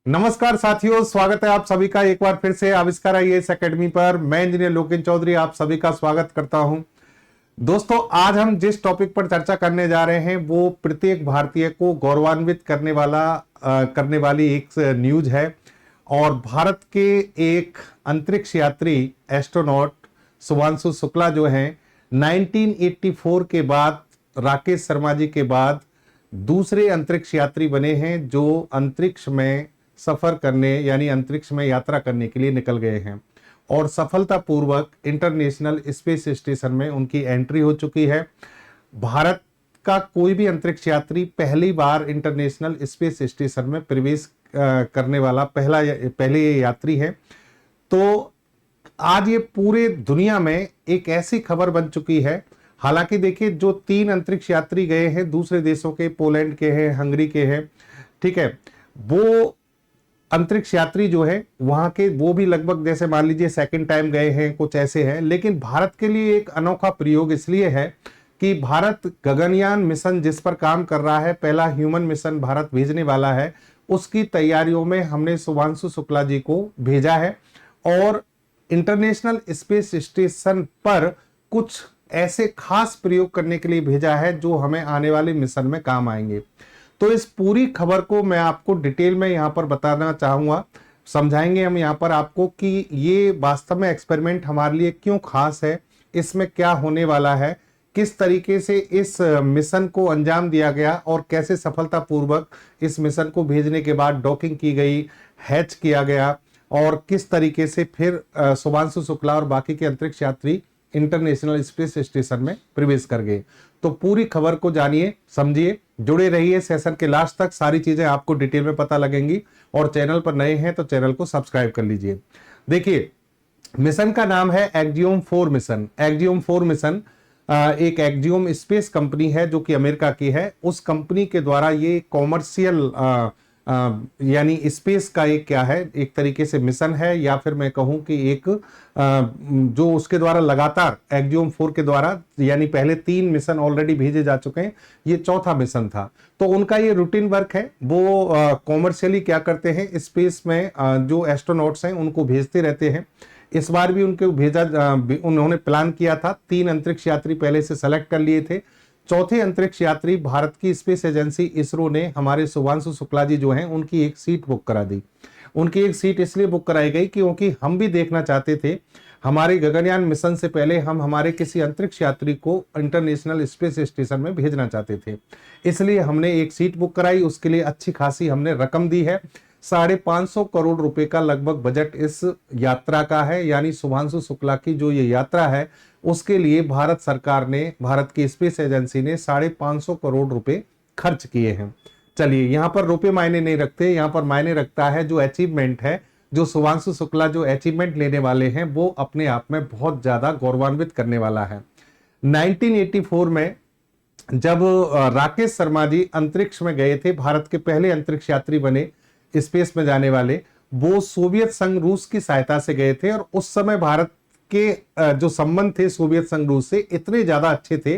नमस्कार साथियों, स्वागत है आप सभी का एक बार फिर से आविष्कार आईएएस एकेडमी पर। मैं इंजीनियर लोकेन चौधरी आप सभी का स्वागत करता हूं। दोस्तों, आज हम जिस टॉपिक पर चर्चा करने जा रहे हैं वो प्रत्येक भारतीय को गौरवान्वित करने वाली एक न्यूज है। और भारत के एक अंतरिक्ष यात्री एस्ट्रोनॉट शुभांशु शुक्ला जो हैं 1984 के बाद राकेश शर्मा जी के बाद दूसरे अंतरिक्ष यात्री बने हैं जो अंतरिक्ष में सफर करने यानी अंतरिक्ष में यात्रा करने के लिए निकल गए हैं और सफलतापूर्वक इंटरनेशनल स्पेस स्टेशन में उनकी एंट्री हो चुकी है। भारत का कोई भी अंतरिक्ष यात्री पहली बार इंटरनेशनल स्पेस स्टेशन में प्रवेश करने वाला पहले यात्री है। तो आज ये पूरे दुनिया में एक ऐसी खबर बन चुकी है। हालांकि देखिए, जो 3 अंतरिक्ष यात्री गए हैं दूसरे देशों के, पोलैंड के हैं, हंगरी के हैं, ठीक है, वो अंतरिक्ष यात्री जो है वहां के वो भी लगभग जैसे मान लीजिए सेकंड टाइम गए हैं, कुछ ऐसे हैं। लेकिन भारत के लिए एक अनोखा प्रयोग इसलिए है कि भारत गगनयान मिशन जिस पर काम कर रहा है, पहला ह्यूमन मिशन भारत भेजने वाला है, उसकी तैयारियों में हमने शुभांशु शुक्ला जी को भेजा है और इंटरनेशनल स्पेस स्टेशन पर कुछ ऐसे खास प्रयोग करने के लिए भेजा है जो हमें आने वाले मिशन में काम आएंगे। तो इस पूरी खबर को मैं आपको डिटेल में यहां पर बताना चाहूंगा, समझाएंगे हम यहां पर आपको कि ये वास्तव में एक्सपेरिमेंट हमारे लिए क्यों खास है, इसमें क्या होने वाला है, किस तरीके से इस मिशन को अंजाम दिया गया और कैसे सफलतापूर्वक इस मिशन को भेजने के बाद डॉकिंग की गई, हैच किया गया और किस तरीके से फिर शुभांशु शुक्ला और बाकी के अंतरिक्ष यात्री इंटरनेशनल स्पेस स्टेशन में प्रवेश कर गए। तो पूरी खबर को जानिए, समझिए, जुड़े रहिए सेशन के लास्ट तक, सारी चीजें आपको डिटेल में पता लगेंगी। और चैनल पर नए हैं तो चैनल को सब्सक्राइब कर लीजिए। देखिए, मिशन का नाम है एक्जियोम 4 मिशन। एक्जियोम 4 मिशन एक एक्जियोम स्पेस कंपनी है जो कि अमेरिका की है। उस कंपनी के द्वारा ये कॉमर्शियल यानी स्पेस का एक क्या है, एक तरीके से मिशन है, या फिर मैं कहूं कि एक जो उसके द्वारा लगातार एक्जियोम 4 के द्वारा यानी पहले 3 मिशन ऑलरेडी भेजे जा चुके हैं, ये चौथा मिशन था। तो उनका ये रूटीन वर्क है, वो कॉमर्शियली क्या करते हैं, स्पेस में जो एस्ट्रोनॉट्स हैं उनको भेजते रहते हैं। इस बार भी उनको उन्होंने प्लान किया था, 3 अंतरिक्ष यात्री पहले से सेलेक्ट कर लिए थे। चौथे अंतरिक्ष यात्री भारत की स्पेस एजेंसी इसरो ने हमारे शुभांशु शुक्ला जी जो हैं उनकी एक सीट बुक करा दी। उनकी एक सीट इसलिए बुक कराई गई क्योंकि हम भी देखना चाहते थे, हमारे गगनयान मिशन से पहले हम हमारे किसी अंतरिक्ष यात्री को इंटरनेशनल स्पेस स्टेशन में भेजना चाहते थे, इसलिए हमने एक सीट बुक कराई। उसके लिए अच्छी खासी हमने रकम दी है, 550 करोड़ रुपए का लगभग बजट इस यात्रा का है। यानी शुभांशु शुक्ला की जो ये यात्रा है उसके लिए भारत सरकार ने, भारत की स्पेस एजेंसी ने 550 करोड़ रुपए खर्च किए हैं। चलिए, यहां पर रुपए मायने नहीं रखते, यहां पर मायने रखता है जो अचीवमेंट है, जो शुभांशु शुक्ला जो अचीवमेंट लेने वाले हैं वो अपने आप में बहुत ज्यादा गौरवान्वित करने वाला है। 1984 में जब राकेश शर्मा जी अंतरिक्ष में गए थे, भारत के पहले अंतरिक्ष यात्री बने स्पेस में जाने वाले, वो सोवियत संघ रूस की सहायता से गए थे। और उस समय भारत के जो संबंध थे सोवियत संघ रूस से इतने ज्यादा अच्छे थे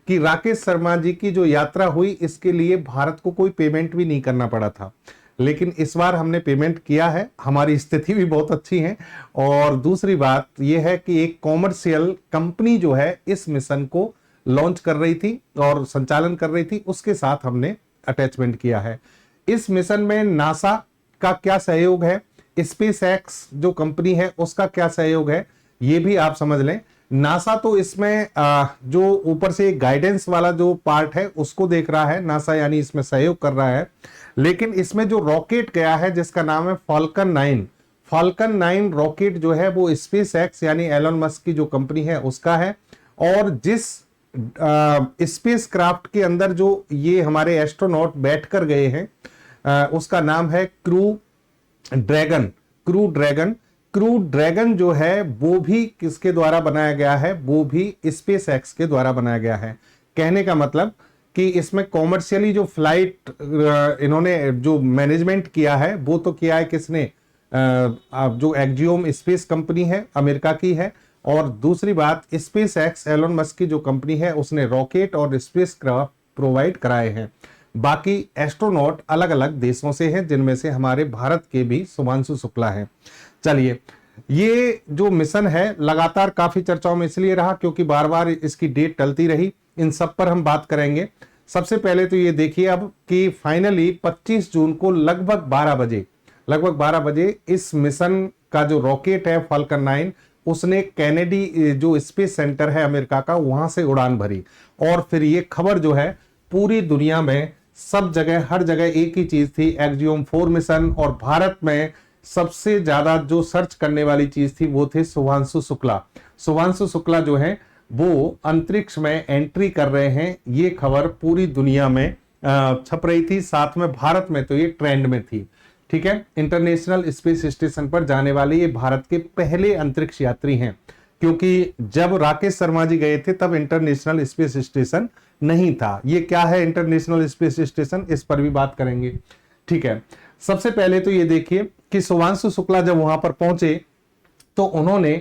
कि राकेश शर्मा जी की जो यात्रा हुई इसके लिए भारत को कोई पेमेंट भी नहीं करना पड़ा था। लेकिन इस बार हमने पेमेंट किया है, हमारी स्थिति भी बहुत अच्छी है। और दूसरी बात यह है कि एक कॉमर्शियल कंपनी जो है इस मिशन को लॉन्च कर रही थी और संचालन कर रही थी, उसके साथ हमने अटैचमेंट किया है। इस मिशन में नासा का क्या सहयोग है, स्पेस एक्स जो कंपनी है उसका क्या सहयोग है, ये भी आप समझ लें। नासा तो इसमें जो ऊपर से गाइडेंस वाला जो पार्ट है उसको देख रहा है नासा, यानी इसमें सहयोग कर रहा है। लेकिन इसमें जो रॉकेट गया है जिसका नाम है फाल्कन 9, फाल्कन 9 रॉकेट जो है वो स्पेस एक्स यानी एलन मस्क की जो कंपनी है उसका है। और जिस स्पेस क्राफ्ट के अंदर जो ये हमारे एस्ट्रोनॉट बैठकर गए हैं उसका नाम है क्रू ड्रैगन। क्रू ड्रैगन जो है वो भी किसके द्वारा बनाया गया है, वो भी स्पेस एक्स के द्वारा बनाया गया है। कहने का मतलब कि इसमें कॉमर्शियली जो फ्लाइट इन्होंने जो मैनेजमेंट किया है वो तो किया है किसने, जो एक्जियोम स्पेस कंपनी है अमेरिका की है। और दूसरी बात, स्पेस एक्स एलोन मस्क की जो कंपनी है उसने रॉकेट और स्पेस क्राफ्ट प्रोवाइड कराए हैं। बाकी एस्ट्रोनॉट अलग अलग देशों से हैं, जिनमें से हमारे भारत के भी शुभांशु शुक्ला हैं। चलिए, ये जो मिशन है लगातार काफी चर्चाओं में इसलिए रहा क्योंकि बार बार इसकी डेट टलती रही। इन सब पर हम बात करेंगे। सबसे पहले तो ये देखिए अब कि फाइनली 25 जून को लगभग 12 बजे इस मिशन का जो रॉकेट है फाल्कन 9, उसने कैनेडी जो स्पेस सेंटर है अमेरिका का, वहां से उड़ान भरी। और फिर ये खबर जो है पूरी दुनिया में सब जगह, हर जगह एक ही चीज थी, एक्जियोम 4 मिशन। और भारत में सबसे ज्यादा जो सर्च करने वाली चीज थी वो थे शुभांशु शुक्ला। शुभांशु शुक्ला जो है वो अंतरिक्ष में एंट्री कर रहे हैं, ये खबर पूरी दुनिया में छप रही थी। साथ में भारत में तो ये ट्रेंड में थी। ठीक है, इंटरनेशनल स्पेस स्टेशन पर जाने वाले ये भारत के पहले अंतरिक्ष यात्री हैं, क्योंकि जब राकेश शर्मा जी गए थे तब इंटरनेशनल स्पेस स्टेशन नहीं था। ये क्या है इंटरनेशनल स्पेस स्टेशन, इस पर भी बात करेंगे। ठीक है, सबसे पहले तो ये देखिए कि शुभांशु शुक्ला जब वहां पर पहुंचे तो उन्होंने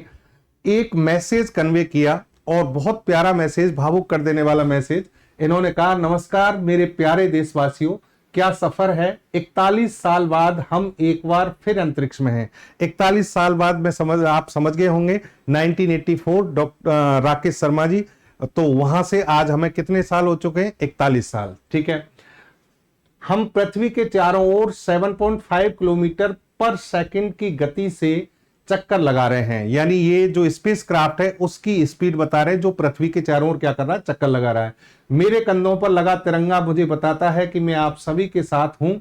एक मैसेज कन्वे किया, और बहुत प्यारा मैसेज, भावुक कर देने वाला मैसेज। इन्होंने कहा, नमस्कार मेरे प्यारे देशवासियों, क्या सफर है। 41 साल बाद हम एक बार फिर अंतरिक्ष में हैं। 41 साल बाद आप समझ गए होंगे 1984 डॉक्टर राकेश शर्मा जी, तो वहां से आज हमें कितने साल हो चुके हैं, 41 साल। ठीक है, हम पृथ्वी के चारों ओर 7.5 किलोमीटर पर सेकंड की गति से चक्कर लगा रहे हैं। यानी ये जो स्पेस क्राफ्ट है उसकी स्पीड बता रहे हैं, जो पृथ्वी के चारों ओर क्या कर रहा है, चक्कर लगा रहा है। मेरे कंधों पर लगा तिरंगा मुझे बताता है कि मैं आप सभी के साथ हूं।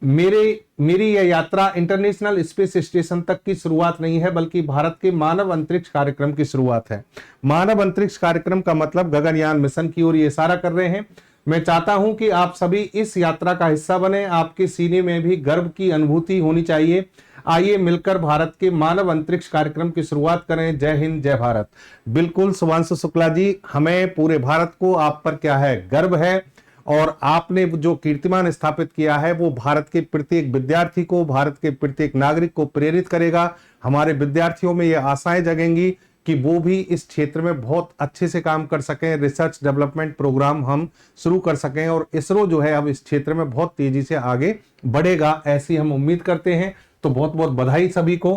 मेरी यह यात्रा इंटरनेशनल स्पेस स्टेशन तक की शुरुआत नहीं है, बल्कि भारत के मानव अंतरिक्ष कार्यक्रम की शुरुआत है। मानव अंतरिक्ष कार्यक्रम का मतलब गगनयान मिशन की ओर ये इशारा कर रहे हैं। मैं चाहता हूं कि आप सभी इस यात्रा का हिस्सा बने, आपके सीने में भी गर्व की अनुभूति होनी चाहिए। आइए मिलकर भारत के मानव अंतरिक्ष कार्यक्रम की शुरुआत करें। जय हिंद, जय भारत। बिल्कुल शुभांशु शुक्ला जी, हमें पूरे भारत को आप पर क्या है, गर्व है। और आपने जो कीर्तिमान स्थापित किया है वो भारत के प्रत्येक विद्यार्थी को, भारत के प्रत्येक नागरिक को प्रेरित करेगा। हमारे विद्यार्थियों में ये आशाएं जगेंगी कि वो भी इस क्षेत्र में बहुत अच्छे से काम कर सकें, रिसर्च डेवलपमेंट प्रोग्राम हम शुरू कर सकें। और इसरो जो है अब इस क्षेत्र में बहुत तेजी से आगे बढ़ेगा, ऐसी हम उम्मीद करते हैं। तो बहुत बहुत बधाई सभी को।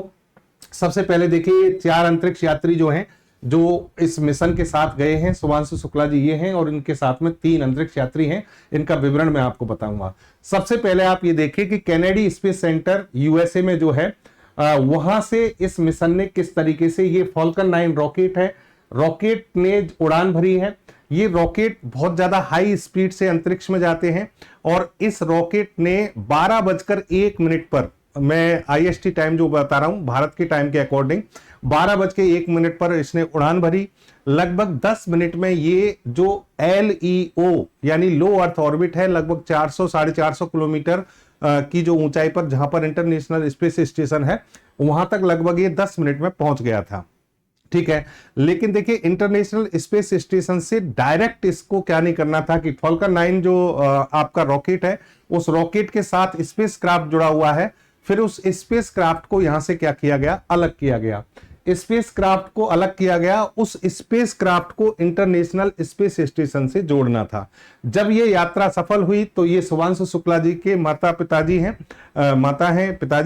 सबसे पहले देखिए 4 अंतरिक्ष यात्री जो हैं, जो इस मिशन के साथ गए हैं, शुभांशु शुक्ला जी ये हैं, और इनके साथ में 3 अंतरिक्ष यात्री हैं। इनका विवरण मैं आपको बताऊंगा। सबसे पहले आप ये देखिए कि कैनेडी स्पेस सेंटर यूएसए में जो है, वहां से इस मिशन ने किस तरीके से, ये फाल्कन 9 रॉकेट है, रॉकेट ने उड़ान भरी है। ये रॉकेट बहुत ज्यादा हाई स्पीड से अंतरिक्ष में जाते हैं, और इस रॉकेट ने 12:01 पर, मैं आईएसटी टाइम जो बता रहा हूं भारत के टाइम के अकॉर्डिंग, 12:01 पर इसने उड़ान भरी। लगभग 10 मिनट में ये जो LEO यानी लो अर्थ ऑर्बिट है, लगभग 400-450 किलोमीटर की जो ऊंचाई पर, जहां पर इंटरनेशनल स्पेस स्टेशन है, वहां तक लगभग ये 10 मिनट में पहुंच गया था। ठीक है, लेकिन देखिए इंटरनेशनल स्पेस स्टेशन से डायरेक्ट इसको क्या नहीं करना था कि फाल्कन 9 जो आपका रॉकेट है, उस रॉकेट के साथ स्पेस क्राफ्ट जुड़ा हुआ है। फिर उस स्पेस क्राफ्ट को यहां से क्या किया गया, अलग किया गया। स्पेस क्राफ्ट को अलग किया गया, उस स्पेस क्राफ्ट को इंटरनेशनल स्पेस स्टेशन से जोड़ना था। जब ये यात्रा सफल हुई तो ये शुभांशु शुक्ला जी के पिताजी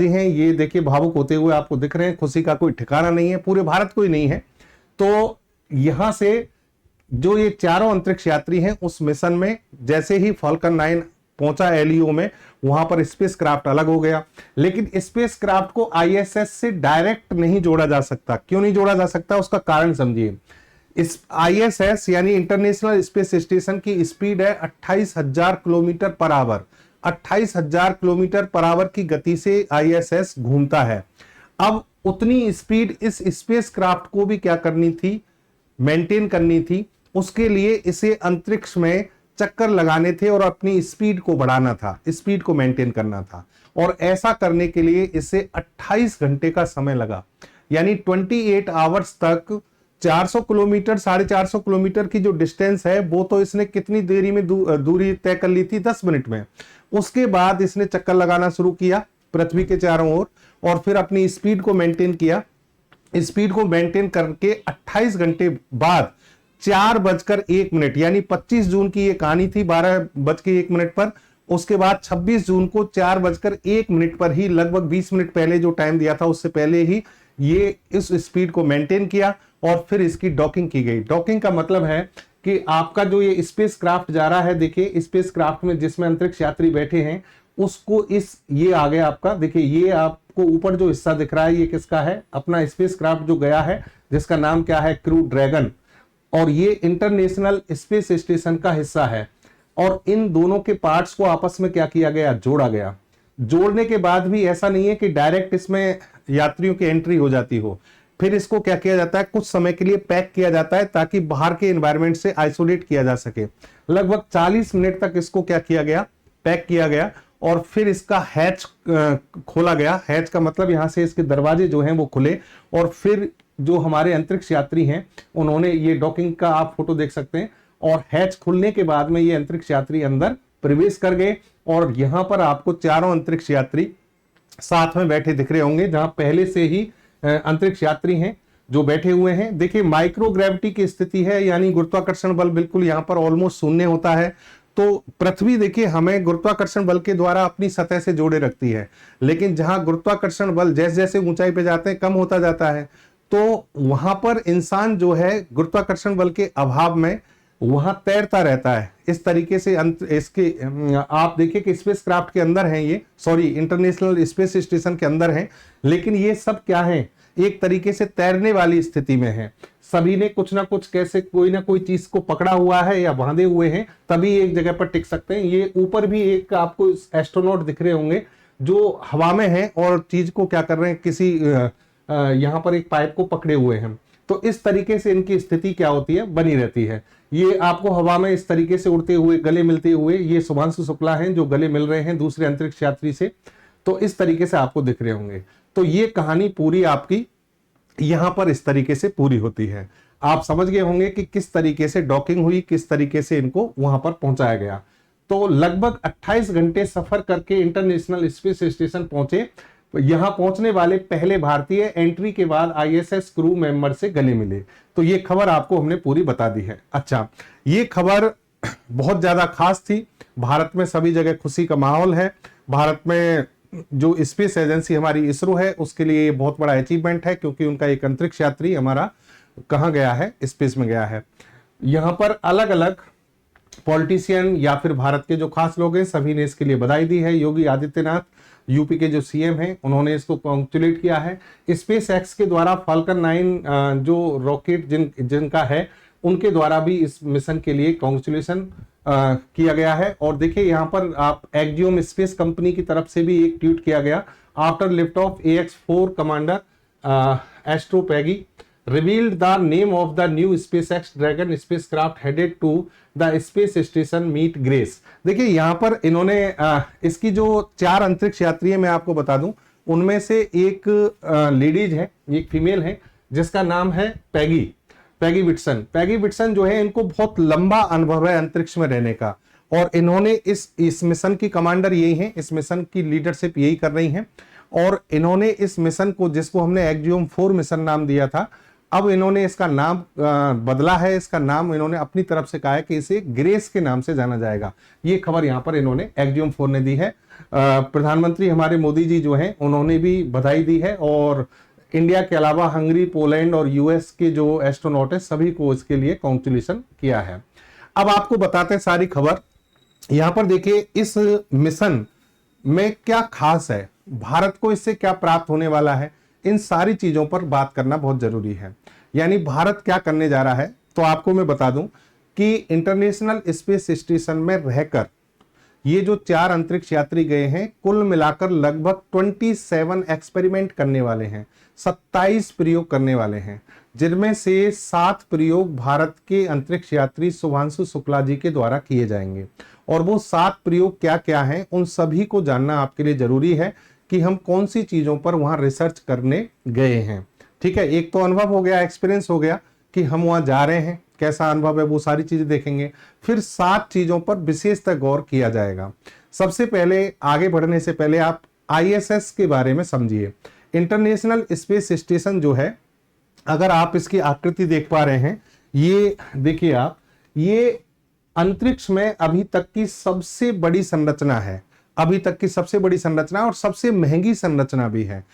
हैं, ये देखिए भावुक होते हुए आपको दिख रहे हैं। खुशी का कोई ठिकाना नहीं है, पूरे भारत को ही नहीं है। तो यहां से जो ये चारों अंतरिक्ष यात्री हैं, उस मिशन में जैसे ही फाल्कन 9 पहुंचा LEO में, वहां पर स्पेस क्राफ्ट अलग हो गया। लेकिन स्पेस क्राफ्ट को ISS से डायरेक्ट नहीं जोड़ा जा सकता। क्यों नहीं जोड़ा जा सकता, उसका कारण समझिए। इस ISS यानी इंटरनेशनल स्पेस स्टेशन की स्पीड है 28,000 kilometre per hour. 28,000 kilometre per hour की गति से ISS घूमता है। अब उतनी स्पीड इस स्पेस क्राफ्ट को भी क्या करनी थी, मेंटेन करनी थी। उसके लिए इसे अंतरिक्ष में चक्कर लगाने थे और अपनी स्पीड को बढ़ाना था, स्पीड को मेंटेन करना था। और ऐसा करने के लिए इसे 28 घंटे का समय लगा, यानी 28 आवर्स तक 400 किलोमीटर, 450 किलोमीटर की जो डिस्टेंस है, वो तो इसने कितनी देरी में दूरी तय कर ली थी, 10 मिनट में। उसके बाद इसने चक्कर लगाना शुरू किया पृथ्वी के चारों ओर, और फिर अपनी स्पीड को मेंटेन किया। स्पीड को मेंटेन करके 28 घंटे बाद 4:01 यानी 25 जून की ये कहानी थी 12:01 पर। उसके बाद 26 जून को 4:01 पर ही, लगभग 20 मिनट पहले जो टाइम दिया था उससे पहले ही ये इस स्पीड को मेंटेन किया और फिर इसकी डॉकिंग की गई। डॉकिंग का मतलब है कि आपका जो ये स्पेस क्राफ्ट जा रहा है, देखिए स्पेस क्राफ्ट में जिसमें अंतरिक्ष यात्री बैठे हैं उसको ये आ गया आपका, देखिए ये आपको ऊपर जो हिस्सा दिख रहा है ये किसका है, अपना स्पेस क्राफ्ट जो गया है जिसका नाम क्या है, क्रू ड्रैगन, और ये इंटरनेशनल स्पेस स्टेशन का हिस्सा है। और इन दोनों के पार्ट्स को आपस में क्या किया गया, जोड़ा गया। जोड़ने के बाद भी ऐसा नहीं है कि डायरेक्ट इसमें यात्रियों की एंट्री हो जाती हो, फिर इसको क्या किया जाता है, कुछ समय के लिए पैक किया जाता है ताकि बाहर के एनवायरनमेंट से आइसोलेट किया जा सके। लगभग 40 मिनट तक इसको क्या किया गया, पैक किया गया, और फिर इसका हैच खोला गया। हैच का मतलब यहां से इसके दरवाजे जो हैं वो खुले, और फिर जो हमारे अंतरिक्ष यात्री हैं उन्होंने, ये डॉकिंग का आप फोटो देख सकते हैं, और हैच खुलने के बाद में ये अंतरिक्ष यात्री अंदर प्रवेश कर गए। और यहां पर आपको चारों अंतरिक्ष यात्री साथ में बैठे दिख रहे होंगे, जहां पहले से ही अंतरिक्ष यात्री हैं जो बैठे हुए हैं। देखिए माइक्रोग्रेविटी की स्थिति है, यानी गुरुत्वाकर्षण बल बिल्कुल यहां पर ऑलमोस्ट शून्य होता है। तो पृथ्वी देखिए हमें गुरुत्वाकर्षण बल के द्वारा अपनी सतह से जोड़े रखती है, लेकिन जहां गुरुत्वाकर्षण बल जैसे जैसे ऊंचाई पे जाते हैं कम होता जाता है, तो वहां पर इंसान जो है गुरुत्वाकर्षण बल के अभाव में वहां तैरता रहता है। इस तरीके से इसके आप देखिए कि स्पेस क्राफ्ट के अंदर हैं ये, सॉरी इंटरनेशनल स्पेस स्टेशन के अंदर हैं, लेकिन ये सब क्या है, एक तरीके से तैरने वाली स्थिति में है। सभी ने कुछ ना कुछ कैसे कोई ना कोई चीज को पकड़ा हुआ है या बांधे हुए हैं, तभी एक जगह पर टिक सकते हैं। ये ऊपर भी एक आपको एस्ट्रोनॉट दिख रहे होंगे जो हवा में है और चीज को क्या कर रहे हैं, किसी यहाँ पर एक पाइप को पकड़े हुए हैं। तो इस तरीके से इनकी स्थिति क्या होती है, बनी रहती है। ये आपको हवा में इस तरीके से उड़ते हुए, गले मिलते हुए, ये शुभांशु शुक्ला हैं जो गले मिल रहे हैं दूसरे अंतरिक्ष यात्री से, तो इस तरीके से आपको दिख रहे होंगे। तो ये कहानी पूरी आपकी यहां पर इस तरीके से पूरी होती है। आप समझ गए होंगे कि किस तरीके से डॉकिंग हुई, किस तरीके से इनको वहां पर पहुंचाया गया। तो लगभग 28 घंटे सफर करके इंटरनेशनल स्पेस स्टेशन पहुंचे। यहां पहुंचने वाले पहले भारतीय एंट्री के बाद आईएसएस क्रू मेंबर से गले मिले। तो ये खबर आपको हमने पूरी बता दी है। अच्छा, ये खबर बहुत ज्यादा खास थी। भारत में सभी जगह खुशी का माहौल है। भारत में जो स्पेस एजेंसी हमारी इसरो है उसके लिए बहुत बड़ा अचीवमेंट है, क्योंकि उनका एक अंतरिक्ष यात्री हमारा कहाँ गया है, स्पेस में गया है। यहाँ पर अलग अलग पॉलिटिशियन या फिर भारत के जो खास लोग हैं सभी ने इसके लिए बधाई दी है। योगी आदित्यनाथ यूपी के जो सीएम हैं उन्होंने इसको कॉन्ग्रेचुलेट किया है। स्पेस एक्स के द्वारा फाल्कन 9 जो रॉकेट जिनका है उनके द्वारा भी इस मिशन के लिए कॉन्ग्रेचुलेशन किया गया है। और देखिए यहाँ पर आप एक्जियोम स्पेस कंपनी की तरफ से भी एक ट्वीट किया गया, after lift off AX4 commander astro Peggy revealed the name of the new SpaceX Dragon spacecraft headed to the space station meet Grace। देखिए यहाँ पर इन्होंने इसकी जो 4 अंतरिक्ष यात्री है मैं आपको बता दूं, उनमें से एक लेडीज है, एक फीमेल है जिसका नाम है पैगी विटसन। पैगी विटसन जो है इनको बहुत लंबा अनुभव है अंतरिक्ष में रहने का, और इन्होंने इस मिशन की कमांडर यही है, इस मिशन की लीडरशिप यही कर रही हैं। और इन्होंने इस मिशन को, जिसको हमने एक्जियोम 4 मिशन नाम दिया था, अब इन्होंने इसका नाम बदला है। इसका नाम इन्होंने अपनी तरफ से कहा है कि इसे ग्रेस के नाम से जाना जाएगा। ये खबर यहाँ पर इन्होंने एक्जियोम 4 ने दी है। प्रधानमंत्री हमारे मोदी जी जो हैं उन्होंने भी बधाई दी है, और इंडिया के अलावा हंगरी, पोलैंड और यूएस के जो एस्ट्रोनॉट है सभी को इसके लिए कॉन्ग्रेचुलेशन किया है। अब आपको बताते हैं सारी खबर। यहाँ पर देखिए इस मिशन में क्या खास है, भारत को इससे क्या प्राप्त होने वाला है, इन सारी चीजों पर बात करना बहुत जरूरी है। यानी भारत क्या करने जा रहा है, तो आपको मैं बता दूं कि इंटरनेशनल स्पेस स्टेशन में रहकर ये जो 4 अंतरिक्ष यात्री गए हैं, कुल मिलाकर लगभग 27 एक्सपेरिमेंट करने वाले हैं, 27 प्रयोग करने वाले हैं, जिनमें से 7 प्रयोग भारत के अंतरिक्ष यात्री शुभांशु शुक्ला जी के द्वारा किए जाएंगे। और वो 7 प्रयोग क्या क्या हैं उन सभी को जानना आपके लिए जरूरी है कि हम कौन सी चीजों पर वहां रिसर्च करने गए हैं। ठीक है, एक तो अनुभव हो गया, एक्सपीरियंस हो गया कि हम वहां जा रहे हैं, कैसा अनुभव है वो सारी चीजें देखेंगे। फिर 7 चीजों पर विशेषतः गौर किया जाएगा। सबसे पहले आगे बढ़ने से पहले आप आईएसएस के बारे में समझिए। इंटरनेशनल स्पेस स्टेशन जो है, अगर आप इसकी आकृति देख पा रहे हैं, ये देखिए आप, ये अंतरिक्ष में अभी तक की सबसे बड़ी संरचना है, अभी तक की सबसे बड़ी संरचना और सबसे महंगी संरचना भी है।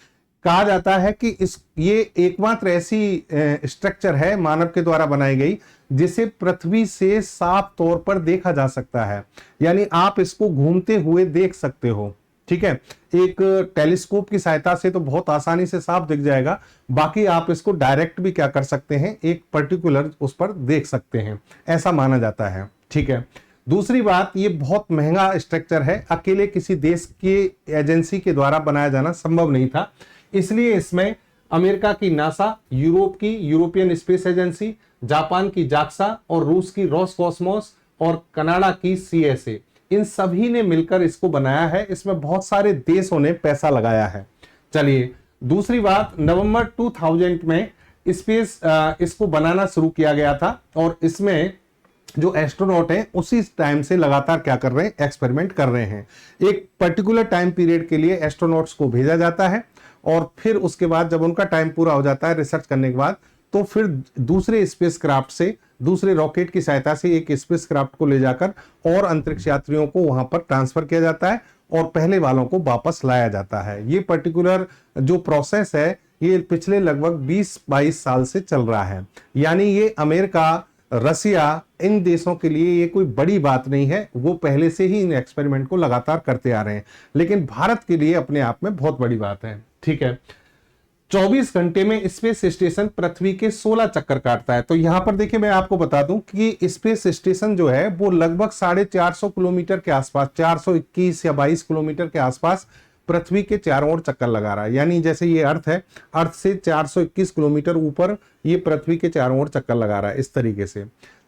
कहा जाता है कि ये एकमात्र ऐसी स्ट्रक्चर है मानव के द्वारा बनाई गई जिसे पृथ्वी से साफ तौर पर देखा जा सकता है, यानी आप इसको घूमते हुए देख सकते हो। ठीक है, एक टेलीस्कोप की सहायता से तो बहुत आसानी से साफ दिख जाएगा, बाकी आप इसको डायरेक्ट भी क्या कर सकते हैं, एक पर्टिकुलर उस पर देख सकते हैं, ऐसा माना जाता है। ठीक है, दूसरी बात, ये बहुत महंगा स्ट्रक्चर है, अकेले किसी देश की एजेंसी के द्वारा बनाया जाना संभव नहीं था, इसलिए इसमें अमेरिका की नासा, यूरोप की यूरोपियन स्पेस एजेंसी, जापान की जाक्सा और रूस की रोसकॉस्मोस और कनाडा की CSA, इन सभी ने मिलकर इसको बनाया है। इसमें बहुत सारे देशों ने पैसा लगाया है। चलिए, दूसरी बात, नवंबर 2000 में इसको बनाना शुरू किया गया था और इसमें जो एस्ट्रोनॉट हैं उसी टाइम से लगातार क्या कर रहे हैं, एक्सपेरिमेंट कर रहे हैं। एक पर्टिकुलर टाइम पीरियड के लिए एस्ट्रोनॉट्स को भेजा जाता है और फिर उसके बाद जब उनका टाइम पूरा हो जाता है रिसर्च करने के बाद, तो फिर दूसरे स्पेसक्राफ्ट से, दूसरे रॉकेट की सहायता से एक स्पेसक्राफ्ट को ले जाकर और अंतरिक्ष यात्रियों को वहां पर ट्रांसफर किया जाता है और पहले वालों को वापस लाया जाता है। ये पर्टिकुलर जो प्रोसेस है ये पिछले लगभग 20-22 साल से चल रहा है, यानी ये अमेरिका, रसिया, इन देशों के लिए ये कोई बड़ी बात नहीं है, वो पहले से ही इन एक्सपेरिमेंट को लगातार करते आ रहे हैं, लेकिन भारत के लिए अपने आप में बहुत बड़ी बात है। ठीक है, 24 घंटे में स्पेस स्टेशन पृथ्वी के 16 चक्कर काटता है। तो यहां पर देखिए, मैं आपको बता दूं कि स्पेस स्टेशन जो है वो लगभग 450 किलोमीटर के आसपास, 421 या 22 किलोमीटर के आसपास पृथ्वी के चारों ओर चक्कर लगा रहा है। यानी जैसे ये अर्थ है, अर्थ से 421 किलोमीटर ऊपर ये पृथ्वी के चारों ओर चक्कर लगा रहा है। इस तरीके से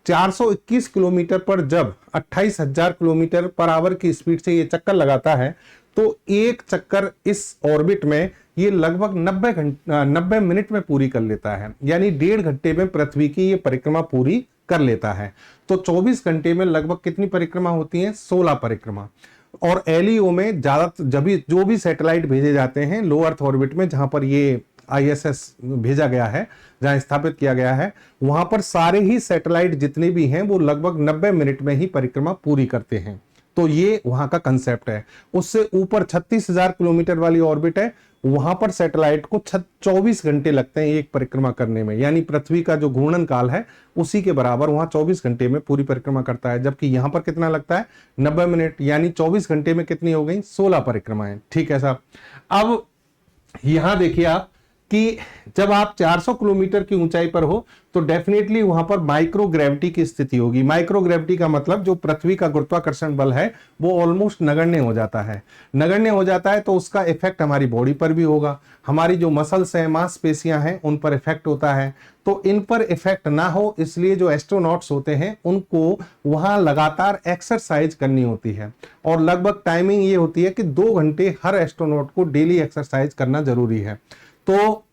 421 किलोमीटर पर जब 28,000 किलोमीटर पर आवर की स्पीड से ये चक्कर लगाता है, तो एक चक्कर इस ऑर्बिट में ये लगभग 90 मिनट में पूरी कर लेता है, यानी 1.5 घंटे में पृथ्वी की ये परिक्रमा पूरी कर लेता है। तो 24 घंटे में लगभग कितनी परिक्रमा होती है, 16 परिक्रमा। और LEO में ज्यादा जो भी सैटेलाइट भेजे जाते हैं लो अर्थ ऑर्बिट में, जहां पर ये ISS भेजा गया है, जहां स्थापित किया गया है, वहां पर सारे ही सैटेलाइट जितने भी हैं वो लगभग 90 मिनट में ही परिक्रमा पूरी करते हैं। तो ये वहां का कंसेप्ट है। उससे ऊपर 36,000 किलोमीटर वाली ऑर्बिट है, वहां पर सैटेलाइट को 24 घंटे लगते हैं एक परिक्रमा करने में, यानी पृथ्वी का जो घूर्णन काल है उसी के बराबर वहां 24 घंटे में पूरी परिक्रमा करता है। जबकि यहां पर कितना लगता है, 90 मिनट, यानी 24 घंटे में कितनी हो गई, 16 परिक्रमाएं। ठीक है साहब। अब यहां देखिए आप कि जब आप 400 किलोमीटर की ऊंचाई पर हो तो डेफिनेटली वहां पर माइक्रो ग्रेविटी की स्थिति होगी। माइक्रो ग्रेविटी का मतलब जो पृथ्वी का गुरुत्वाकर्षण बल है वो ऑलमोस्ट नगण्य हो जाता है। नगण्य हो जाता है तो उसका इफेक्ट हमारी बॉडी पर भी होगा, हमारी जो मसल्स हैं, मांसपेशियां हैं, उन पर इफेक्ट होता है। तो इन पर इफेक्ट ना हो इसलिए जो एस्ट्रोनॉट्स होते हैं उनको वहां लगातार एक्सरसाइज करनी होती है और लगभग टाइमिंग ये होती है कि 2 घंटे हर एस्ट्रोनॉट को डेली एक्सरसाइज करना जरूरी है। तो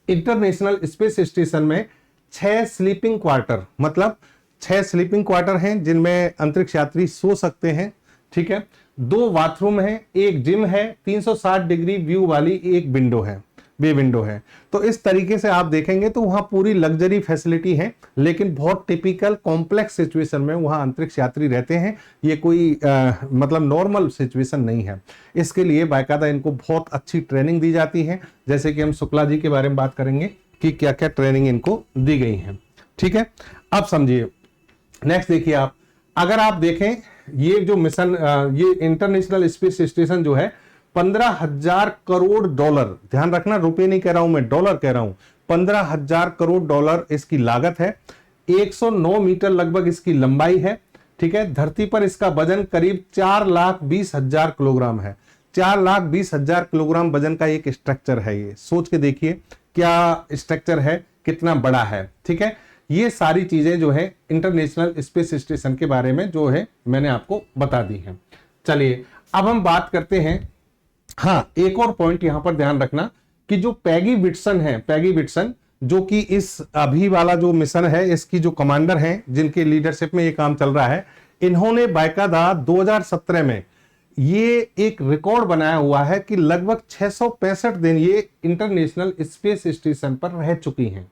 इंटरनेशनल स्पेस स्टेशन में 6 स्लीपिंग क्वार्टर, मतलब 6 स्लीपिंग क्वार्टर हैं जिनमें अंतरिक्ष यात्री सो सकते हैं। ठीक है, 2 बाथरूम है, एक जिम है, 360 डिग्री व्यू वाली एक विंडो है, बे विंडो है। तो इस तरीके से आप देखेंगे तो वहां पूरी लग्जरी फैसिलिटी है, लेकिन बहुत टिपिकल कॉम्प्लेक्स सिचुएशन में वहां अंतरिक्ष यात्री रहते हैं। ये कोई मतलब नॉर्मल सिचुएशन नहीं है। इसके लिए बाकायदा इनको बहुत अच्छी ट्रेनिंग दी जाती है, जैसे कि हम शुक्ला जी के बारे में बात करेंगे कि क्या क्या ट्रेनिंग इनको दी गई है। ठीक है, अब समझिए। नेक्स्ट देखिए आप, अगर आप देखें ये जो मिशन, ये इंटरनेशनल स्पेस स्टेशन जो है 15,000 करोड़ डॉलर, ध्यान रखना रुपए नहीं कह रहा हूं मैं, डॉलर कह रहा हूं, 15,000 करोड़ डॉलर इसकी लागत है। 109 मीटर लगभग इसकी लंबाई है। ठीक है, धरती पर इसका वजन करीब 4,20,000 किलोग्राम है। 4,20,000 किलोग्राम वजन का एक स्ट्रक्चर है। ये सोच के देखिए क्या स्ट्रक्चर है, कितना बड़ा है। ठीक है, ये सारी चीजें जो है इंटरनेशनल स्पेस स्टेशन के बारे में जो है मैंने आपको बता दी है। चलिए अब हम बात करते हैं, हाँ एक और पॉइंट यहां पर ध्यान रखना कि जो पैगी विट्सन है, पैगी विट्सन जो कि इस अभी वाला जो मिशन है इसकी जो कमांडर हैं, जिनके लीडरशिप में ये काम चल रहा है, इन्होंने बाकायदा 2017 में ये एक रिकॉर्ड बनाया हुआ है कि लगभग 665 दिन ये इंटरनेशनल स्पेस स्टेशन पर रह चुकी हैं।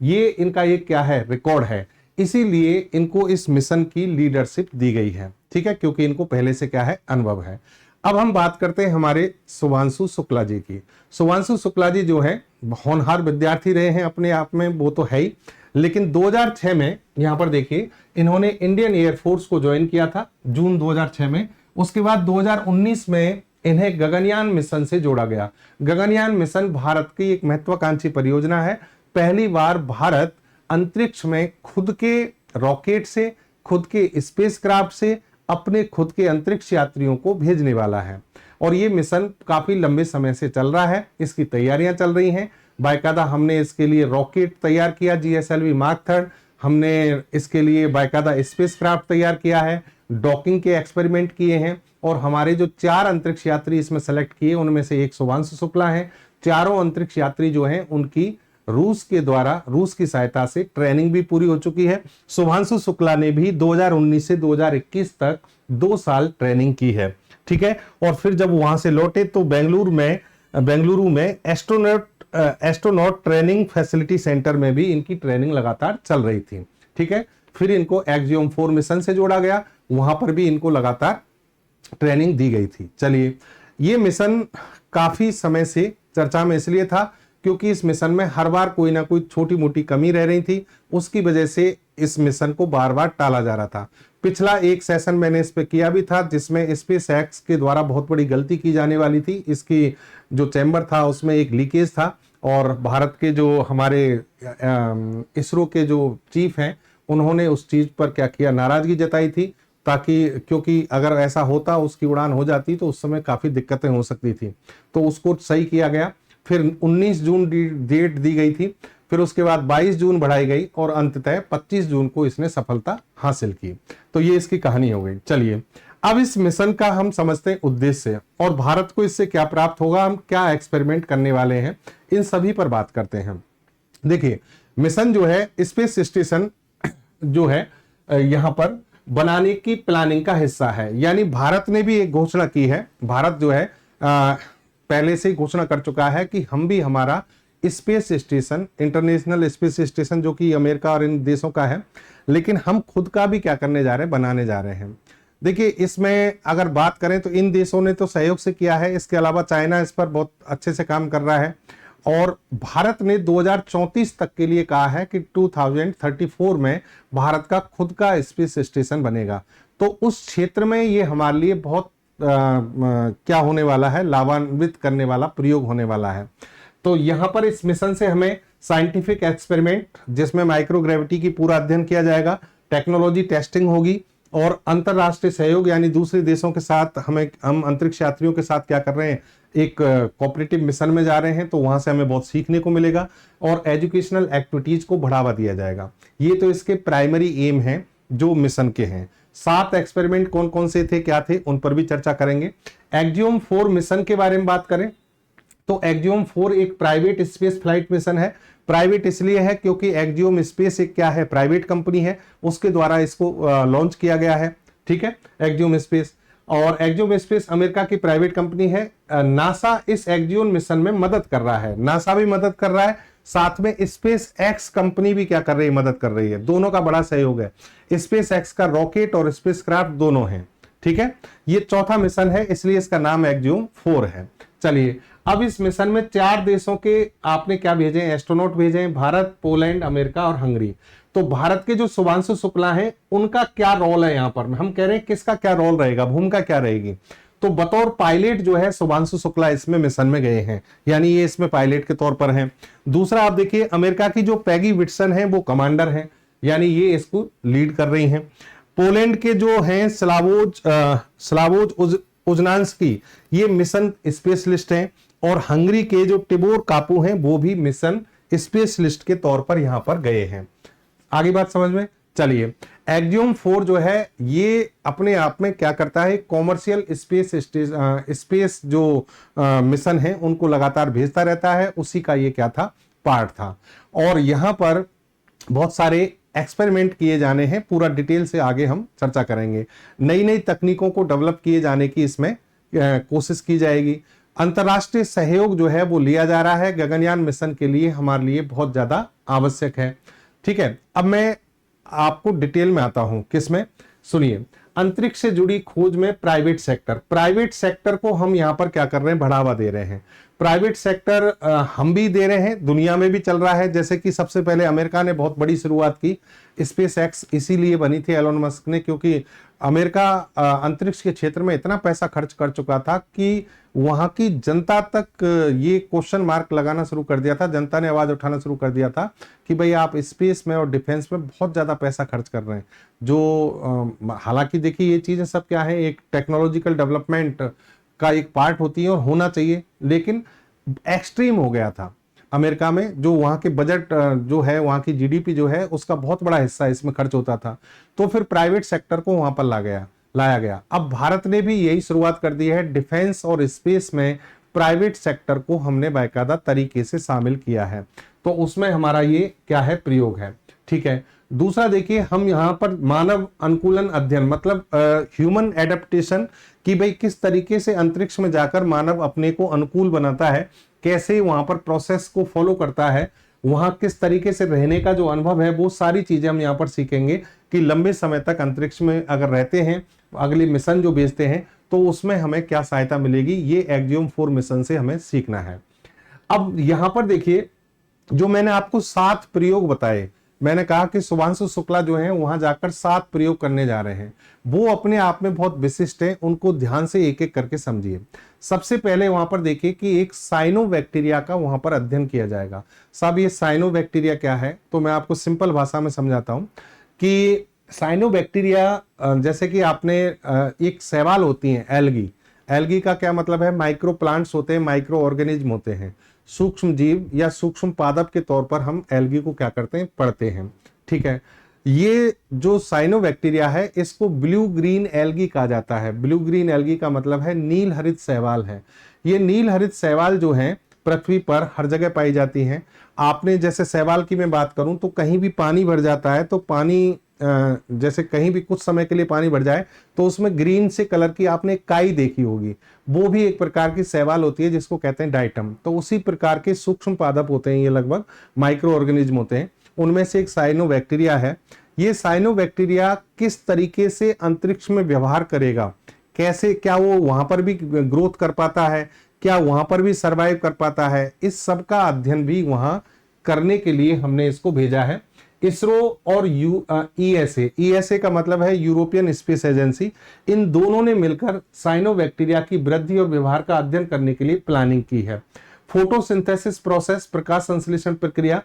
ये इनका एक क्या है, रिकॉर्ड है, इसीलिए इनको इस मिशन की लीडरशिप दी गई है। ठीक है, क्योंकि इनको पहले से क्या है, अनुभव है। अब हम बात करते हैं हमारे शुभांशु शुक्ला जी की। शुभांशु शुक्ला जी जो है होनहार विद्यार्थी रहे हैं अपने आप में, वो तो है ही, लेकिन 2006 में यहां पर देखिए इन्होंने इंडियन एयरफोर्स को ज्वाइन किया था जून 2006 में। उसके बाद 2019 में इन्हें गगनयान मिशन से जोड़ा गया। गगनयान मिशन भारत की एक महत्वाकांक्षी परियोजना है। पहली बार भारत अंतरिक्ष में खुद के रॉकेट से, खुद के स्पेसक्राफ्ट से अपने खुद के अंतरिक्ष यात्रियों को भेजने वाला है। और ये मिशन काफी लंबे समय से चल रहा है, इसकी तैयारियां चल रही हैं। बाकायदा हमने इसके लिए रॉकेट तैयार किया GSLV मार्क 3, हमने इसके लिए बाकायदा स्पेसक्राफ्ट तैयार किया है, डॉकिंग के एक्सपेरिमेंट किए हैं, और हमारे जो 4 अंतरिक्ष यात्री इसमें सेलेक्ट किए उनमें से एक शुभांशु शुक्ला है। चारों अंतरिक्ष यात्री जो हैं उनकी रूस के द्वारा, रूस की सहायता से ट्रेनिंग भी पूरी हो चुकी है। शुभांशु शुक्ला ने भी 2019 से 2021 तक 2 साल ट्रेनिंग की है। ठीक है, और फिर जब वहां से लौटे तो बेंगलुरु में एस्ट्रोनॉट ट्रेनिंग फैसिलिटी सेंटर में भी इनकी ट्रेनिंग लगातार चल रही थी। ठीक है, फिर इनको एक्जियोम 4 मिशन से जोड़ा गया, वहां पर भी इनको लगातार ट्रेनिंग दी गई थी। चलिए, ये मिशन काफी समय से चर्चा में इसलिए था क्योंकि इस मिशन में हर बार कोई ना कोई छोटी मोटी कमी रह रही थी, उसकी वजह से इस मिशन को बार बार टाला जा रहा था। पिछला एक सेशन मैंने इस पे किया भी था जिसमें स्पेस एक्स के द्वारा बहुत बड़ी गलती की जाने वाली थी। इसकी जो चैम्बर था उसमें एक लीकेज था, और भारत के जो हमारे इसरो के जो चीफ हैं उन्होंने उस चीज पर क्या किया, नाराजगी जताई थी, ताकि क्योंकि अगर ऐसा होता, उसकी उड़ान हो जाती तो उस समय काफी दिक्कतें हो सकती थी, तो उसको सही किया गया। फिर 19 जून डेट दी गई थी, फिर उसके बाद 22 जून बढ़ाई गई, और अंततः 25 जून को इसने सफलता हासिल की। तो ये इसकी कहानी हो गई। चलिए, अब इस मिशन का हम समझते हैं उद्देश्य, और भारत को इससे क्या प्राप्त होगा, हम क्या एक्सपेरिमेंट करने वाले हैं, इन सभी पर बात करते हैं। देखिए, मिशन जो है, स्पेस स्टेशन जो है यहां पर बनाने की प्लानिंग का हिस्सा है। यानी भारत ने भी एक घोषणा की है, भारत जो है पहले से ही घोषणा कर चुका है कि हम भी हमारा space station, international space station जो कि अमेरिका और इन देशों का है, लेकिन हम खुद का भी क्या करने जा रहे हैं, बनाने जा रहे हैं। देखिए, इसमें अगर बात करें तो इन देशों ने तो सहयोग से किया है, इसके अलावा चाइना इस पर बहुत अच्छे से काम कर रहा है, और भारत ने 2034 तक के लिए कहा है कि 2034 में भारत का खुद का स्पेस स्टेशन बनेगा। तो उस क्षेत्र में ये हमारे लिए बहुत क्या होने वाला है, लाभान्वित करने वाला प्रयोग होने वाला है। तो यहां पर इस मिशन से हमें साइंटिफिक एक्सपेरिमेंट जिसमें माइक्रोग्रेविटी की पूरा अध्ययन किया जाएगा, टेक्नोलॉजी टेस्टिंग होगी, और अंतरराष्ट्रीय सहयोग यानी दूसरे देशों के साथ हम अंतरिक्ष यात्रियों के साथ क्या कर रहे हैं, एक कोऑपरेटिव मिशन में जा रहे हैं, तो वहां से हमें बहुत सीखने को मिलेगा, और एजुकेशनल एक्टिविटीज को बढ़ावा दिया जाएगा। ये तो इसके प्राइमरी एम हैं जो मिशन के हैं। 7 एक्सपेरिमेंट कौन कौन से थे, क्या थे, उन पर भी चर्चा करेंगे। एक्जियोम 4 मिशन के बारे में बात करें तो एक्जियोम 4 एक प्राइवेट स्पेस फ्लाइट मिशन है। प्राइवेट इसलिए है क्योंकि एक्जियोम स्पेस एक क्या है, प्राइवेट कंपनी है, उसके द्वारा इसको लॉन्च किया गया है। ठीक है, एक्जियोम स्पेस, और एक्जियोम स्पेस अमेरिका की प्राइवेट कंपनी है। नासा इस एक्जियोम मिशन में मदद कर रहा है, नासा भी मदद कर रहा है, साथ में स्पेस एक्स कंपनी भी क्या कर रही है, मदद कर रही है। दोनों का बड़ा सहयोग है, स्पेस एक्स का रॉकेट और स्पेसक्राफ्ट दोनों हैं। ठीक है, ये चौथा मिशन है, इसलिए इसका नाम एक्जियोम 4 है। चलिए, अब इस मिशन में 4 देशों के आपने क्या भेजे हैं, एस्ट्रोनॉट भेजे हैं, भारत, पोलैंड, अमेरिका और हंगरी। तो भारत के जो शुभांशु शुक्ला हैं उनका क्या रोल है, यहां पर हम कह रहे हैं किसका क्या रोल रहेगा, भूमिका क्या रहेगी। तो बतौर पायलट जो है शुभांशु शुक्ला इसमें मिशन में गए हैं, यानी ये इसमें पायलट के तौर पर हैं। दूसरा, आप देखिए अमेरिका की जो पैगी विटसन है वो कमांडर हैं, यानी ये इसको लीड कर रही हैं। पोलैंड के जो हैं स्लावोज उजनान्स्की, ये मिशन स्पेशलिस्ट हैं, और हंगरी के जो टिबोर कापू हैं वो भी मिशन स्पेशलिस्ट के तौर पर यहां पर गए हैं। आगे बात समझ में। चलिए, एक्जियोम 4 जो है ये अपने आप में क्या करता है, कॉमर्शियल स्पेस जो मिशन है उनको लगातार भेजता रहता है, उसी का ये क्या था, पार्ट था। और यहां पर बहुत सारे एक्सपेरिमेंट किए जाने हैं, पूरा डिटेल से आगे हम चर्चा करेंगे। नई नई तकनीकों को डेवलप किए जाने की इसमें कोशिश की जाएगी। अंतर्राष्ट्रीय सहयोग जो है वो लिया जा रहा है गगनयान मिशन के लिए, हमारे लिए बहुत ज्यादा आवश्यक है। ठीक है, अब मैं आपको डिटेल में आता हूं, किसमें, सुनिए। अंतरिक्ष से जुड़ी खोज में प्राइवेट सेक्टर को हम यहां पर क्या कर रहे हैं, बढ़ावा दे रहे हैं। प्राइवेट सेक्टर हम भी दे रहे हैं, दुनिया में भी चल रहा है। जैसे कि सबसे पहले अमेरिका ने बहुत बड़ी शुरुआत की, स्पेस एक्स इसीलिए बनी थी एलोन मस्क ने, क्योंकि अमेरिका अंतरिक्ष के क्षेत्र में इतना पैसा खर्च कर चुका था कि वहां की जनता तक ये क्वेश्चन मार्क लगाना शुरू कर दिया था, जनता ने आवाज उठाना शुरू कर दिया था कि भाई आप स्पेस में और डिफेंस में बहुत ज्यादा पैसा खर्च कर रहे हैं। जो हालांकि देखिए ये चीजें सब क्या है, एक टेक्नोलॉजिकल डेवलपमेंट का एक पार्ट होती है और होना चाहिए, लेकिन एक्सट्रीम हो गया था अमेरिका में। जो वहां के बजट जो है, वहां की जीडीपी जो है, उसका बहुत बड़ा हिस्सा इसमें खर्च होता था। तो फिर प्राइवेट सेक्टर को वहां पर लाया गया। अब भारत ने भी यही शुरुआत कर दी है, डिफेंस और स्पेस में प्राइवेट सेक्टर को हमने बाकायदा तरीके से शामिल किया है। तो उसमें हमारा ये क्या है, प्रयोग है। ठीक है, दूसरा देखिए, हम यहाँ पर मानव अनुकूलन अध्ययन, मतलब ह्यूमन एडेप्टेशन, कि भाई किस तरीके से अंतरिक्ष में जाकर मानव अपने को अनुकूल बनाता है, कैसे वहां पर प्रोसेस को फॉलो करता है, वहां किस तरीके से रहने का जो अनुभव है, वो सारी चीजें हम यहाँ पर सीखेंगे कि लंबे समय तक अंतरिक्ष में अगर रहते हैं, अगले मिशन जो भेजते हैं, तो उसमें हमें क्या सहायता मिलेगी, ये एक्जियोम 4 मिशन से हमें सीखना है। अब यहां पर देखिए, जो मैंने आपको 7 प्रयोग बताए, मैंने कहा कि शुभांशु शुक्ला जो है वहां जाकर 7 प्रयोग करने जा रहे हैं, वो अपने आप में बहुत विशिष्ट है, उनको ध्यान से एक एक करके समझिए। सबसे पहले वहां पर देखिए कि एक साइनोबैक्टीरिया का वहां पर अध्ययन किया जाएगा। साहब ये साइनोबैक्टीरिया क्या है, तो मैं आपको सिंपल भाषा में समझाता हूं कि साइनोबैक्टीरिया, जैसे कि आपने एक शैवाल होती है एल्गी का क्या मतलब है, माइक्रो प्लांट्स होते हैं, माइक्रो ऑर्गेनिज्म होते हैं, सूक्ष्म जीव या सूक्ष्म पादप के तौर पर हम एल्गी को क्या करते हैं, पढ़ते हैं। ठीक है, ये जो साइनोबैक्टीरिया है, इसको ब्लू ग्रीन एल्गी कहा जाता है। ब्लू ग्रीन एल्गी का मतलब है नील हरित शैवाल है। ये नील हरित शैवाल जो है पृथ्वी पर हर जगह पाई जाती हैं। आपने जैसे शैवाल की मैं बात करूं तो कहीं भी पानी भर जाता है, तो पानी जैसे कहीं भी कुछ समय के लिए पानी भर जाए तो उसमें ग्रीन से कलर की आपने काई देखी होगी, वो भी एक प्रकार की शैवाल होती है जिसको कहते हैं डाइटम। तो उसी प्रकार के सूक्ष्म पादप होते हैं, ये लगभग माइक्रो ऑर्गेनिज्म होते हैं, उनमें से एक साइनोबैक्टीरिया है। ये साइनोबैक्टीरिया किस तरीके से अंतरिक्ष में व्यवहार करेगा, कैसे, क्या वो वहां पर भी ग्रोथ कर पाता है, क्या वहां पर भी सरवाइव कर पाता है, इस सब का अध्ययन भी वहां करने के लिए हमने इसको भेजा है। इसरो और ईएसए का मतलब है यूरोपियन स्पेस एजेंसी, इन दोनों ने मिलकर साइनोबैक्टीरिया की वृद्धि और व्यवहार का अध्ययन करने के लिए प्लानिंग की है। फोटोसिंथेसिस प्रोसेस, प्रकाश संश्लेषण प्रक्रिया,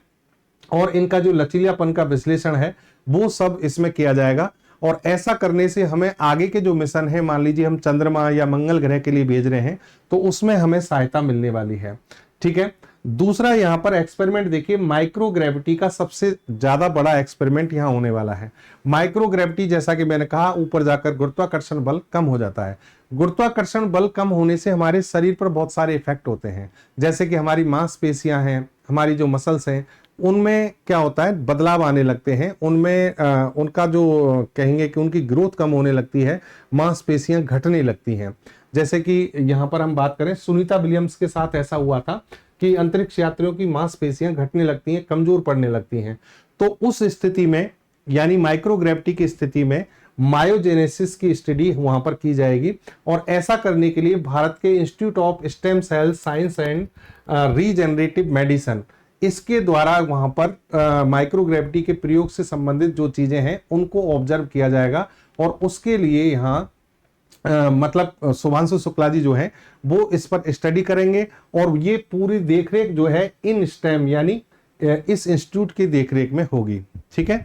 और इनका जो लचीलापन का विश्लेषण है, वो सब इसमें किया जाएगा। और ऐसा करने से हमें आगे के जो मिशन है, मान लीजिए हम चंद्रमा या मंगल ग्रह के लिए भेज रहे हैं, तो उसमें हमें सहायता मिलने वाली है। ठीक है, दूसरा यहां पर एक्सपेरिमेंट देखिए, माइक्रोग्रेविटी का सबसे ज्यादा बड़ा एक्सपेरिमेंट यहां होने वाला है। माइक्रोग्रेविटी, जैसा कि मैंने कहा, ऊपर जाकर गुरुत्वाकर्षण बल कम हो जाता है। गुरुत्वाकर्षण बल कम होने से हमारे शरीर पर बहुत सारे इफेक्ट होते हैं, जैसे कि हमारी मांसपेशियां हैं, हमारी जो मसल्स हैं, उनमें क्या होता है, बदलाव आने लगते हैं, उनमें उनका जो कहेंगे कि उनकी ग्रोथ कम होने लगती है, मांसपेशियां घटने लगती हैं। जैसे कि यहां पर हम बात करें, सुनीता विलियम्स के साथ ऐसा हुआ था कि अंतरिक्ष यात्रियों की मांसपेशियां घटने लगती हैं, कमजोर पड़ने लगती हैं। तो उस स्थिति में, यानी माइक्रोग्रेविटी की स्थिति में, मायोजेनेसिस की स्टडी वहां पर की जाएगी। और ऐसा करने के लिए भारत के institute of stem cell science and regenerative medicine, इसके द्वारा वहां पर माइक्रोग्रेविटी के प्रयोग से संबंधित जो चीजें हैं उनको ऑब्जर्व किया जाएगा। और उसके लिए यहाँ मतलब शुभांशु शुक्ला जी जो है वो इस पर स्टडी करेंगे, और ये पूरी देखरेख जो है इन स्टेम यानी इस इंस्टीट्यूट की देखरेख में होगी। ठीक है,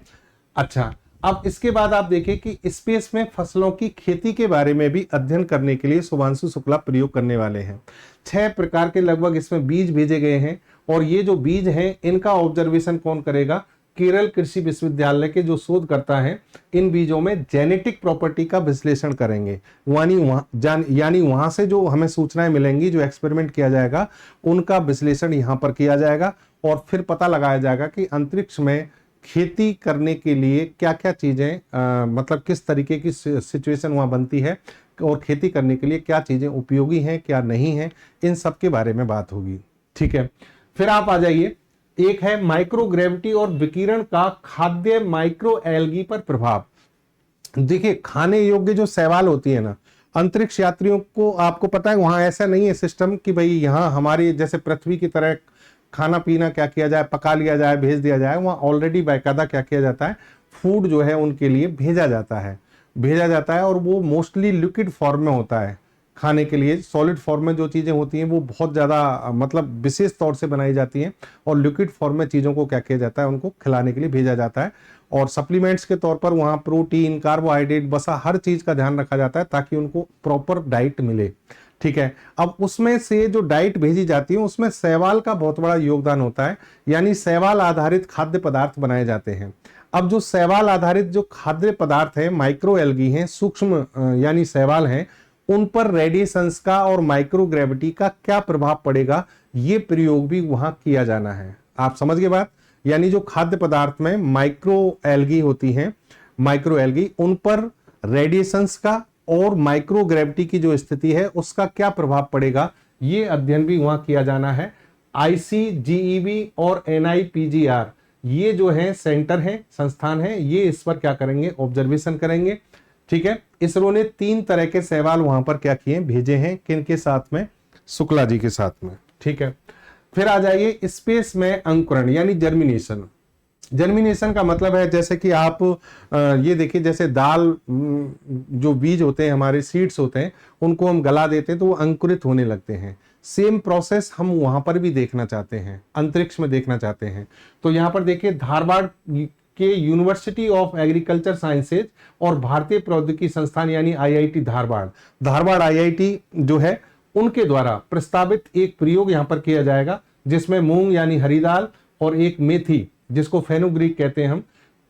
अच्छा, अब इसके बाद आप देखें कि स्पेस में फसलों की खेती के बारे में भी अध्ययन करने के लिए शुभांशु शुक्ला प्रयोग करने वाले हैं। 6 प्रकार के लगभग इसमें बीज भेजे गए हैं, और ये जो बीज हैं इनका ऑब्जर्वेशन कौन करेगा, केरल कृषि विश्वविद्यालय के जो शोधकर्ता हैं इन बीजों में जेनेटिक प्रॉपर्टी का विश्लेषण करेंगे। यानी वहां से जो हमें सूचनाएं मिलेंगी, जो एक्सपेरिमेंट किया जाएगा, उनका विश्लेषण यहां पर किया जाएगा, और फिर पता लगाया जाएगा कि अंतरिक्ष में खेती करने के लिए क्या क्या चीजें मतलब किस तरीके की सिचुएशन वहां बनती है, और खेती करने के लिए क्या चीजें उपयोगी हैं, क्या नहीं है, इन सब के बारे में बात होगी। ठीक है, फिर आप आ जाइए, एक है माइक्रोग्रेविटी और विकिरण का खाद्य माइक्रो एल्गी पर प्रभाव। देखिए, खाने योग्य जो शैवाल होती है ना, अंतरिक्ष यात्रियों को आपको पता है वहां ऐसा नहीं है सिस्टम कि भाई यहाँ हमारी जैसे पृथ्वी की तरह खाना पीना क्या किया जाए, पका लिया जाए, भेज दिया जाए। वहां ऑलरेडी बाकायदा क्या किया जाता है, फूड जो है उनके लिए भेजा जाता है और वो मोस्टली लिक्विड फॉर्म में होता है। खाने के लिए सॉलिड फॉर्म में जो चीजें होती हैं वो बहुत ज्यादा मतलब विशेष तौर से बनाई जाती हैं, और लिक्विड फॉर्म में चीजों को क्या किया जाता है, उनको खिलाने के लिए भेजा जाता है। और सप्लीमेंट्स के तौर पर वहाँ प्रोटीन, कार्बोहाइड्रेट, वसा, हर चीज का ध्यान रखा जाता है ताकि उनको प्रॉपर डाइट मिले। ठीक है, अब उसमें से जो डाइट भेजी जाती है उसमें शैवाल का बहुत बड़ा योगदान होता है, यानी शैवाल आधारित खाद्य पदार्थ बनाए जाते हैं। अब जो शैवाल आधारित जो खाद्य पदार्थ है, माइक्रो एल्गी हैं, सूक्ष्म यानी शैवाल हैं, उन पर रेडिएशंस का और माइक्रोग्रेविटी का क्या प्रभाव पड़ेगा, ये प्रयोग भी वहां किया जाना है। आप समझ गए बात? यानी जो खाद्य पदार्थ में माइक्रो एल्गी होती हैं, माइक्रो एल्गी, उन पर रेडिएशंस का और माइक्रोग्रेविटी की जो स्थिति है उसका क्या प्रभाव पड़ेगा, ये अध्ययन भी वहां किया जाना है। ICGEB और NIPGR ये जो है सेंटर है, संस्थान है, ये इस पर क्या करेंगे, ऑब्जर्वेशन करेंगे। ठीक है, इसरो ने 3 तरह के सवाल वहां पर क्या किए, भेजे हैं, किनके साथ में, शुक्ला जी के साथ में। ठीक है, फिर आ जाइए स्पेस में अंकुरण यानी जर्मिनेशन। जर्मिनेशन का मतलब है जैसे कि आप ये देखिए, जैसे दाल जो बीज होते हैं, हमारे सीड्स होते हैं, उनको हम गला देते हैं तो वो अंकुरित होने लगते हैं। सेम प्रोसेस हम वहां पर भी देखना चाहते हैं, अंतरिक्ष में देखना चाहते हैं। तो यहाँ पर देखिए, धारवाड़ के यूनिवर्सिटी ऑफ एग्रीकल्चर साइंसेज और भारतीय प्रौद्योगिकी संस्थान यानी IIT धारवाड़ IIT जो है उनके द्वारा प्रस्तावित एक प्रयोग यहाँ पर किया जाएगा, जिसमें मूंग यानी हरी दाल और एक मेथी जिसको फेनुग्रीक कहते हैं हम,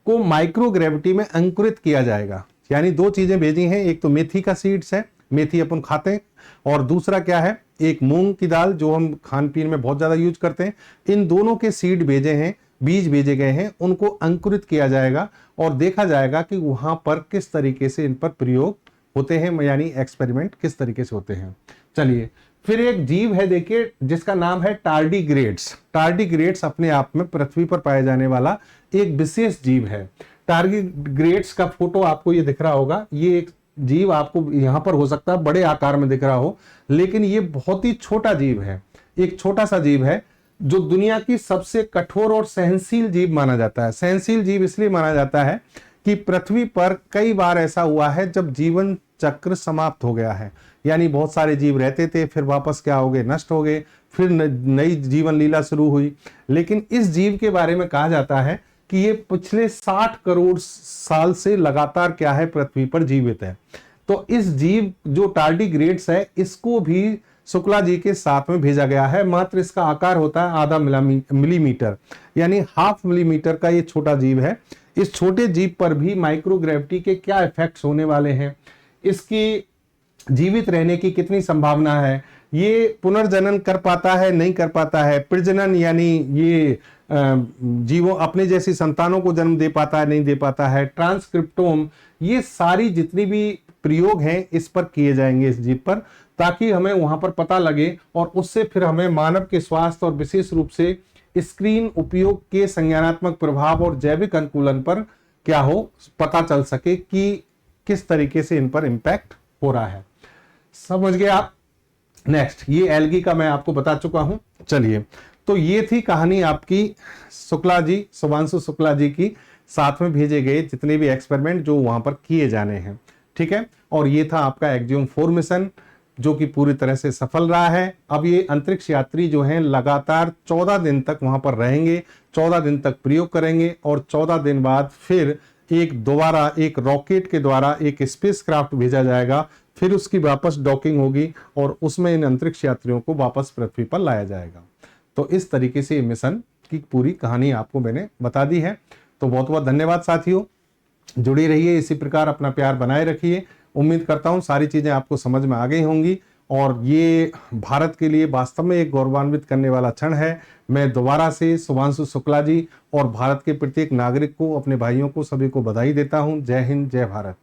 को माइक्रोग्रेविटी में अंकुरित किया जाएगा। यानी 2 चीजें भेजी हैं, एक तो मेथी का सीड्स है, मेथी अपन खाते हैं, और दूसरा क्या है, एक मूंग की दाल जो हम खान पीन में बहुत ज्यादा यूज करते हैं। इन दोनों के सीड भेजे हैं, बीज भेजे गए हैं, उनको अंकुरित किया जाएगा और देखा जाएगा कि वहां पर किस तरीके से इन पर प्रयोग होते हैं, यानी एक्सपेरिमेंट किस तरीके से होते हैं। चलिए, फिर एक जीव है देखिए जिसका नाम है टार्डीग्रेड्स। टार्डीग्रेड्स अपने आप में पृथ्वी पर पाया जाने वाला एक विशेष जीव है। टार्डीग्रेड्स का फोटो आपको ये दिख रहा होगा। ये एक जीव आपको यहां पर हो सकता है बड़े आकार में दिख रहा हो, लेकिन ये बहुत ही छोटा जीव है, एक छोटा सा जीव है जो दुनिया की सबसे कठोर और सहनशील जीव माना जाता है। सहनशील जीव इसलिए माना जाता है कि पृथ्वी पर कई बार ऐसा हुआ है जब जीवन चक्र समाप्त हो गया है, यानी बहुत सारे जीव रहते थे, फिर वापस क्या हो गए, नष्ट हो गए, फिर नई जीवन लीला शुरू हुई। लेकिन इस जीव के बारे में कहा जाता है कि ये पिछले 60 करोड़ साल से लगातार क्या है, पृथ्वी पर जीवित है। तो इस जीव जो टार्डीग्रेड्स है, इसको भी शुक्ला जी के साथ में भेजा गया है। मात्र इसका आकार होता है आधा मिलीमीटर, यानी ½ मिलीमीटर का ये छोटा जीव है। इस छोटे जीव पर भी माइक्रोग्रेविटी के क्या इफेक्ट्स होने वाले हैं, इसकी जीवित रहने की कितनी संभावना है, ये पुनर्जनन कर पाता है, नहीं कर पाता है, प्रजनन यानी ये जीवों अपने जैसी संतानों को जन्म दे पाता है, नहीं दे पाता है, ट्रांसक्रिप्टोम, ये सारी जितनी भी प्रयोग हैं इस पर किए जाएंगे इस जीव पर, ताकि हमें वहां पर पता लगे और उससे फिर हमें मानव के स्वास्थ्य और विशेष रूप से स्क्रीन उपयोग के संज्ञानात्मक प्रभाव और जैविक अनुकूलन पर क्या हो, पता चल सके कि किस तरीके से इन पर इंपैक्ट हो रहा है। समझ गए आप? नेक्स्ट, ये एल्गी का मैं आपको बता चुका हूं। चलिए, तो ये थी कहानी आपकी शुक्ला जी, शुभांशु शुक्ला जी की साथ में भेजे गए जितने भी एक्सपेरिमेंट जो वहां पर किए जाने हैं। ठीक है, और ये था आपका एक्जियोम 4 मिशन जो कि पूरी तरह से सफल रहा है। अब ये अंतरिक्ष यात्री जो हैं लगातार 14 दिन तक वहां पर रहेंगे, 14 दिन तक प्रयोग करेंगे और 14 दिन बाद फिर दोबारा एक रॉकेट के द्वारा एक स्पेसक्राफ्ट भेजा जाएगा, फिर उसकी वापस डॉकिंग होगी और उसमें इन अंतरिक्ष यात्रियों को वापस पृथ्वी पर लाया जाएगा। तो इस तरीके से मिशन की पूरी कहानी आपको मैंने बता दी है। तो बहुत बहुत धन्यवाद साथियों, जुड़ी रहिए, इसी प्रकार अपना प्यार बनाए रखिए। उम्मीद करता हूं सारी चीजें आपको समझ में आ गई होंगी और ये भारत के लिए वास्तव में एक गौरवान्वित करने वाला क्षण है। मैं दोबारा से शुभांशु शुक्ला जी और भारत के प्रत्येक नागरिक को, अपने भाइयों को, सभी को बधाई देता हूं। जय हिंद, जय भारत।